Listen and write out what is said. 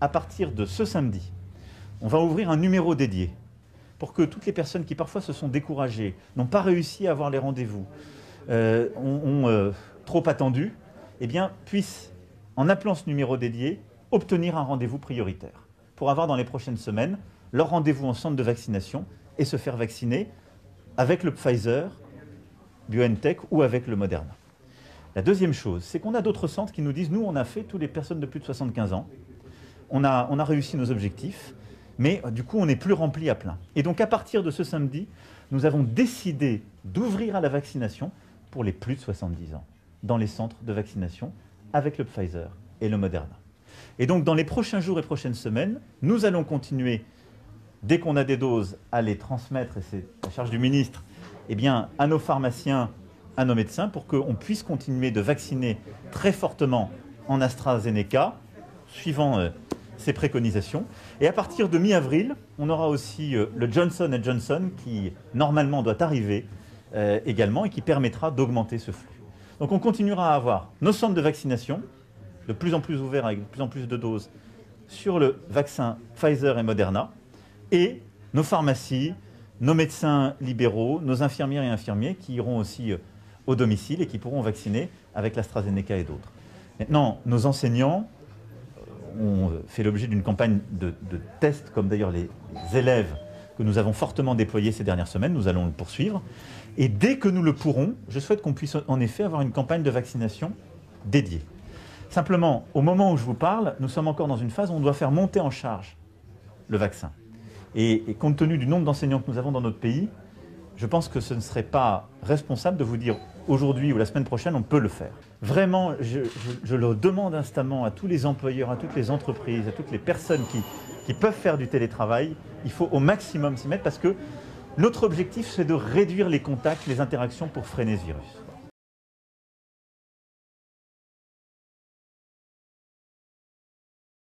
à partir de ce samedi, on va ouvrir un numéro dédié pour que toutes les personnes qui parfois se sont découragées, n'ont pas réussi à avoir les rendez-vous, ont trop attendu, eh bien, puissent, en appelant ce numéro dédié, obtenir un rendez-vous prioritaire pour avoir dans les prochaines semaines leur rendez-vous en centre de vaccination et se faire vacciner avec le Pfizer, BioNTech ou avec le Moderna. La deuxième chose, c'est qu'on a d'autres centres qui nous disent « Nous, on a fait toutes les personnes de plus de 75 ans, on a réussi nos objectifs, mais du coup, on n'est plus rempli à plein. » Et donc, à partir de ce samedi, nous avons décidé d'ouvrir à la vaccination pour les plus de 70 ans, dans les centres de vaccination, avec le Pfizer et le Moderna. Et donc, dans les prochains jours et prochaines semaines, nous allons continuer, dès qu'on a des doses, à les transmettre, et c'est la charge du ministre, eh bien, à nos pharmaciens, à nos médecins, pour qu'on puisse continuer de vacciner très fortement en AstraZeneca, suivant ces préconisations. Et à partir de mi-avril, on aura aussi le Johnson & Johnson qui, normalement, doit arriver également et qui permettra d'augmenter ce flux. Donc on continuera à avoir nos centres de vaccination, de plus en plus ouverts avec de plus en plus de doses, sur le vaccin Pfizer et Moderna, et nos pharmacies, nos médecins libéraux, nos infirmières et infirmiers qui iront aussi au domicile et qui pourront vacciner avec l'AstraZeneca et d'autres. Maintenant, nos enseignants ont fait l'objet d'une campagne de tests, comme d'ailleurs les élèves que nous avons fortement déployés ces dernières semaines. Nous allons le poursuivre. Et dès que nous le pourrons, je souhaite qu'on puisse en effet avoir une campagne de vaccination dédiée. Simplement, au moment où je vous parle, nous sommes encore dans une phase où on doit faire monter en charge le vaccin. Et compte tenu du nombre d'enseignants que nous avons dans notre pays, je pense que ce ne serait pas responsable de vous dire aujourd'hui ou la semaine prochaine, on peut le faire. Vraiment, je le demande instamment à tous les employeurs, à toutes les entreprises, à toutes les personnes qui peuvent faire du télétravail. Il faut au maximum s'y mettre parce que notre objectif, c'est de réduire les contacts, les interactions pour freiner ce virus.